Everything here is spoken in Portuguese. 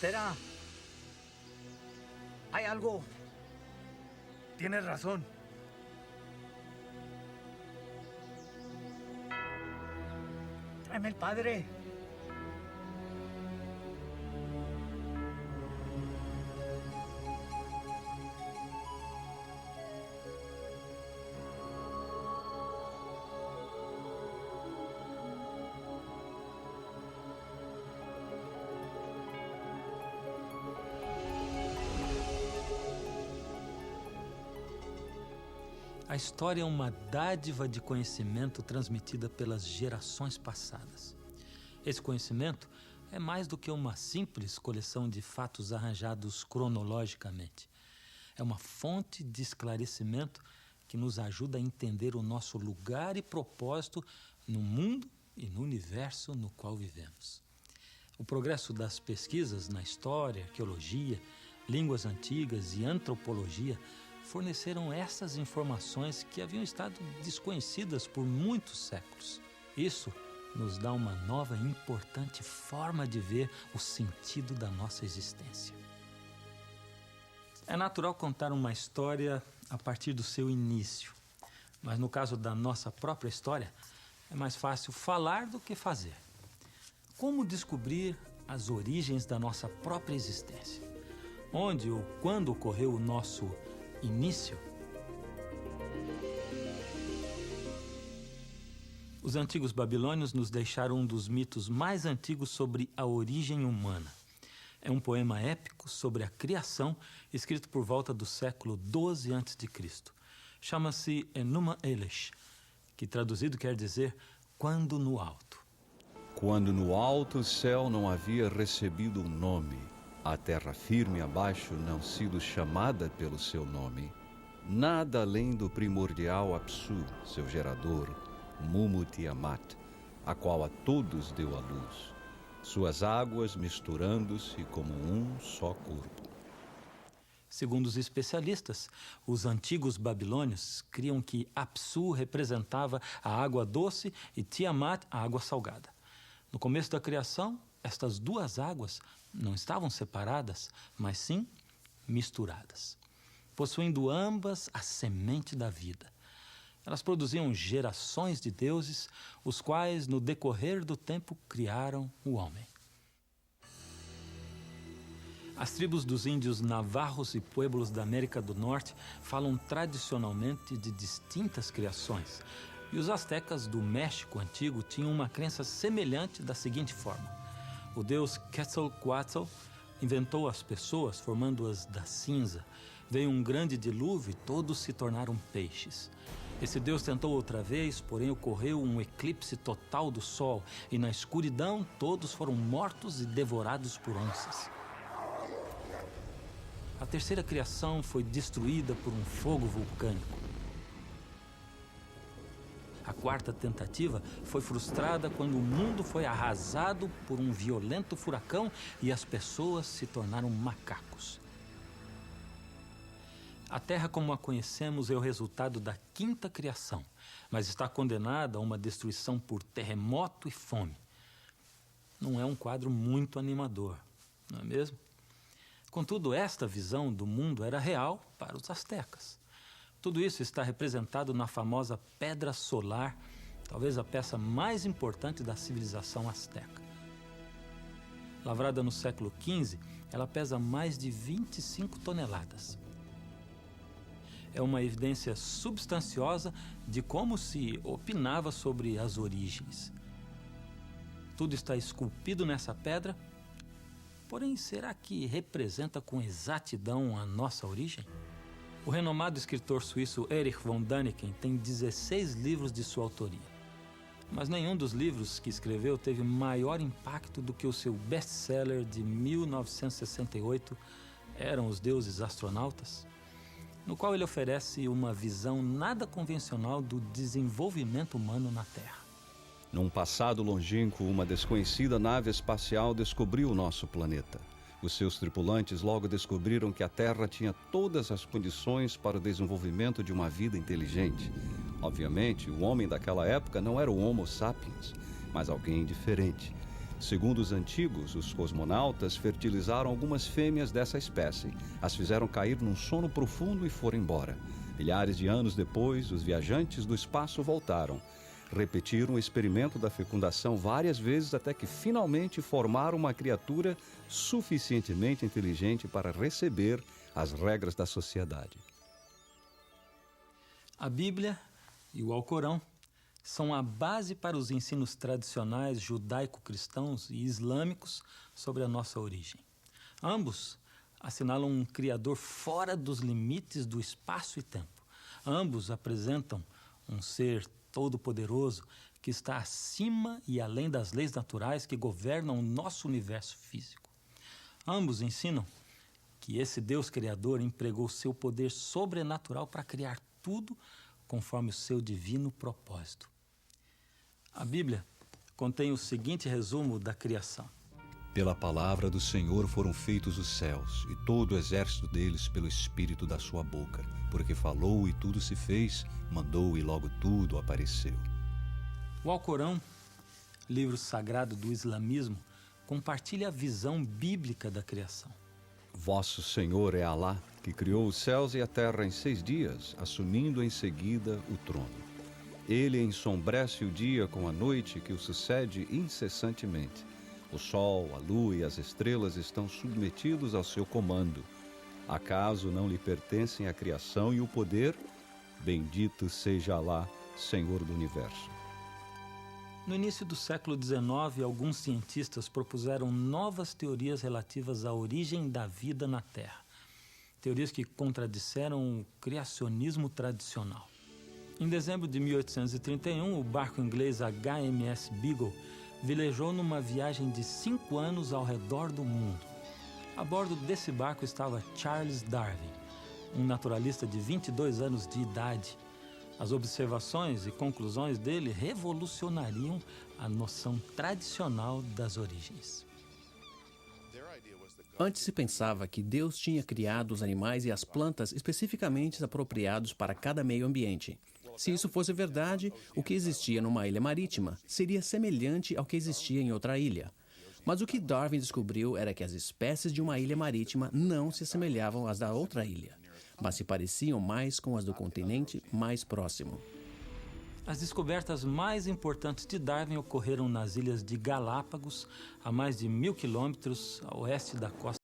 ¿Será? ¿Hay algo? Tienes razón. Tráeme el padre. A história é uma dádiva de conhecimento transmitida pelas gerações passadas. Esse conhecimento é mais do que uma simples coleção de fatos arranjados cronologicamente. É uma fonte de esclarecimento que nos ajuda a entender o nosso lugar e propósito no mundo e no universo no qual vivemos. O progresso das pesquisas na história, arqueologia, línguas antigas e antropologia forneceram essas informações que haviam estado desconhecidas por muitos séculos. Isso nos dá uma nova e importante forma de ver o sentido da nossa existência. É natural contar uma história a partir do seu início, mas no caso da nossa própria história, é mais fácil falar do que fazer. Como descobrir as origens da nossa própria existência? Onde ou quando ocorreu o nosso início? Os antigos babilônios nos deixaram um dos mitos mais antigos sobre a origem humana. É um poema épico sobre a criação, escrito por volta do século XII a.C. Chama-se Enuma Elish, que traduzido quer dizer quando no alto. Quando no alto o céu não havia recebido um nome, a terra firme abaixo não sido chamada pelo seu nome, nada além do primordial Apsu, seu gerador, Mumu Tiamat, a qual a todos deu a luz, suas águas misturando-se como um só corpo. Segundo os especialistas, os antigos babilônios criam que Apsu representava a água doce e Tiamat a água salgada. No começo da criação, estas duas águas não estavam separadas, mas sim misturadas, possuindo ambas a semente da vida. Elas produziam gerações de deuses, os quais, no decorrer do tempo, criaram o homem. As tribos dos índios navarros e pueblos da América do Norte falam tradicionalmente de distintas criações, e os astecas do México antigo tinham uma crença semelhante da seguinte forma: o deus Quetzalcoatl inventou as pessoas, formando-as da cinza. Veio um grande dilúvio e todos se tornaram peixes. Esse deus tentou outra vez, porém ocorreu um eclipse total do sol, e na escuridão todos foram mortos e devorados por onças. A terceira criação foi destruída por um fogo vulcânico. A quarta tentativa foi frustrada quando o mundo foi arrasado por um violento furacão e as pessoas se tornaram macacos. A Terra como a conhecemos é o resultado da quinta criação, mas está condenada a uma destruição por terremoto e fome. Não é um quadro muito animador, não é mesmo? Contudo, esta visão do mundo era real para os astecas. Tudo isso está representado na famosa Pedra Solar, talvez a peça mais importante da civilização asteca. Lavrada no século XV, ela pesa mais de 25 toneladas. É uma evidência substanciosa de como se opinava sobre as origens. Tudo está esculpido nessa pedra, porém, será que representa com exatidão a nossa origem? O renomado escritor suíço Erich von Däniken tem 16 livros de sua autoria. Mas nenhum dos livros que escreveu teve maior impacto do que o seu best-seller de 1968, Eram os Deuses Astronautas, no qual ele oferece uma visão nada convencional do desenvolvimento humano na Terra. Num passado longínquo, uma desconhecida nave espacial descobriu o nosso planeta. Os seus tripulantes logo descobriram que a Terra tinha todas as condições para o desenvolvimento de uma vida inteligente. Obviamente, o homem daquela época não era o Homo sapiens, mas alguém diferente. Segundo os antigos, os cosmonautas fertilizaram algumas fêmeas dessa espécie, as fizeram cair num sono profundo e foram embora. Milhares de anos depois, os viajantes do espaço voltaram. Repetiram o experimento da fecundação várias vezes até que finalmente formaram uma criatura suficientemente inteligente para receber as regras da sociedade. A Bíblia e o Alcorão são a base para os ensinos tradicionais judaico-cristãos e islâmicos sobre a nossa origem. Ambos assinalam um Criador fora dos limites do espaço e tempo. Ambos apresentam um ser todo-poderoso que está acima e além das leis naturais que governam o nosso universo físico. Ambos ensinam que esse Deus Criador empregou seu poder sobrenatural para criar tudo conforme o seu divino propósito. A Bíblia contém o seguinte resumo da criação. Pela palavra do Senhor foram feitos os céus, e todo o exército deles pelo espírito da sua boca. Porque falou e tudo se fez, mandou e logo tudo apareceu. O Alcorão, livro sagrado do islamismo, compartilha a visão bíblica da criação. Vosso Senhor é Alá, que criou os céus e a terra em 6 dias, assumindo em seguida o trono. Ele ensombrece o dia com a noite que o sucede incessantemente. O sol, a lua e as estrelas estão submetidos ao seu comando. Acaso não lhe pertencem a criação e o poder? Bendito seja Alá, Senhor do Universo. No início do século XIX, alguns cientistas propuseram novas teorias relativas à origem da vida na Terra. Teorias que contradisseram o criacionismo tradicional. Em dezembro de 1831, o barco inglês HMS Beagle velejou numa viagem de 5 anos ao redor do mundo. A bordo desse barco estava Charles Darwin, um naturalista de 22 anos de idade. As observações e conclusões dele revolucionariam a noção tradicional das origens. Antes se pensava que Deus tinha criado os animais e as plantas especificamente apropriados para cada meio ambiente. Se isso fosse verdade, o que existia numa ilha marítima seria semelhante ao que existia em outra ilha. Mas o que Darwin descobriu era que as espécies de uma ilha marítima não se assemelhavam às da outra ilha, mas se pareciam mais com as do continente mais próximo. As descobertas mais importantes de Darwin ocorreram nas ilhas de Galápagos, a mais de 1000 quilômetros a oeste da costa